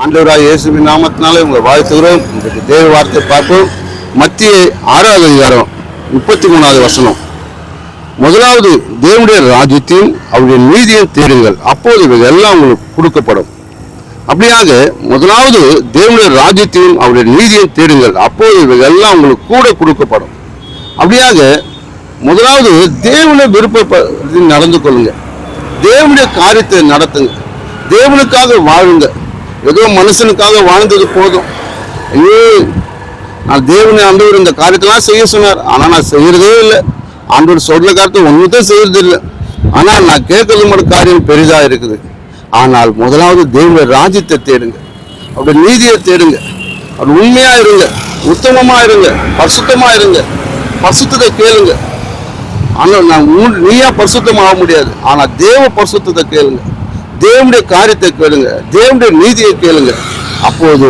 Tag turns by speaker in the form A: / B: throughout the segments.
A: ஆண்டவராகிய இயேசுவின் நாமத்தினாலே உங்களை வாழ்த்துகிறோம். இன்றைக்கு தேவ வார்த்தை பார்ப்போம். மத்திய 6வது அதிகாரம் 33வது வசனம். முதலாவது தேவனுடைய ராஜ்யத்தையும் அவருடைய நீதியையும் தேடுங்கள், அப்போது இவைகள் எல்லாம் உங்களுக்கு கொடுக்கப்படும். அப்படியாக முதலாவது தேவனுடைய ராஜ்யத்தையும் அவருடைய நீதியையும் தேடுங்கள், அப்போது இவைகள் எல்லாம் உங்களுக்கு கூட கொடுக்கப்படும். அப்படியாக முதலாவது தேவனுடைய விருப்ப நடந்து கொள்ளுங்க, தேவனுடைய காரியத்தை நடத்துங்க, தேவனுக்காக வாழுங்க. ஏதோ மனுஷனுக்காக வாழ்ந்தது போதும். ஐயோ, நான் தேவனை ஆண்டவர் இந்த காரியத்தெல்லாம் செய்ய சொன்னார், ஆனால் நான் செய்யறதே இல்லை. ஆண்டவர் சொல்ற காரியத்தை ஒன்றுதான் செய்யறது இல்லை. ஆனால் நான் கேட்கறது மட்டும் காரியம் பெரிதா இருக்குது. ஆனால் முதலாவது தேவனுடைய ராஜ்யத்தை தேடுங்க, அவருடைய நீதியை தேடுங்க, அவர் உண்மையா இருங்க, உத்தமமா இருங்க, பரிசுத்தமா இருங்க, பரிசுத்தத்தை கேளுங்க. ஆனால் நீயா பரிசுத்தம் ஆக முடியாது. ஆனால் தேவ பரிசுத்தத்தை கேளுங்க, தேவனுடைய காரியத்தை கேளுங்க, தேவனுடைய நீதியை கேளுங்க. அப்போது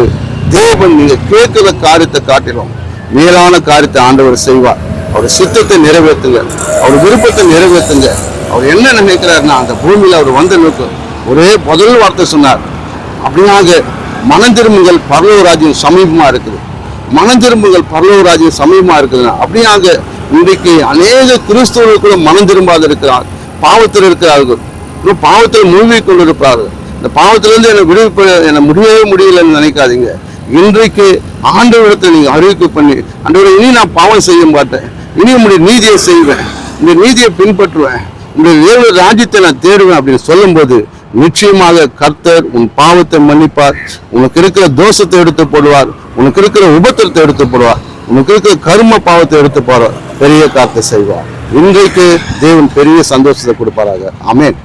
A: தேவன் நீங்க கேட்கிற காரியத்தை காட்டிலும் மேலான காரியத்தை ஆண்டவர் செய்வார். அவருடைய சித்தத்தை நிறைவேற்றுங்க, அவர் விருப்பத்தை நிறைவேற்றுங்க. அவர் என்ன நினைக்கிறாருன்னா, அந்த பூமியில அவர் வந்த நோக்கம் ஒரே முதல் வார்த்தை சொன்னார். அப்படியாக மனம் திரும்புங்கள், பரலோக ராஜ்யம் சமீபமா இருக்குது. மனம் திரும்புங்கள், பரலோக ராஜ்யம் சமீபமா இருக்குதுன்னா, அப்படியாக இன்றைக்கு அநேக கிறிஸ்தவர்கள் கூட மனம் திரும்பாத இருக்கிறார், பாவத்தில் இருக்கிறார்கள், பாவத்தில் மூழ்கி கொண்டிருப்பார்கள். இந்த பாவத்திலிருந்து என்னை முடியவே முடியலன்னு நினைக்காதீங்க. இன்றைக்கு ஆண்டவரிடத்தை நீங்க அறிவிப்பு பண்ணி, ஆண்டவரை இனி நான் பாவம் செய்ய மாட்டேன், இனி உங்களுடைய நீதியை செய்வேன், இந்த நீதியை பின்பற்றுவேன், உங்களுடைய தேவ ராஜ்யத்தை நான் தேடுவேன் அப்படின்னு சொல்லும்போது நிச்சயமாக கர்த்தர் உன் பாவத்தை மன்னிப்பார். உனக்கு இருக்கிற தோஷத்தை எடுத்து போடுவார், உனக்கு இருக்கிற உபத்திரத்தை எடுத்து போடுவார், உனக்கு இருக்கிற கர்ம பாவத்தை எடுத்து போடுவார், பெரிய காரியத்தை செய்வார். இன்றைக்கு தேவன் பெரிய சந்தோஷத்தை கொடுப்பாராக. ஆமென்.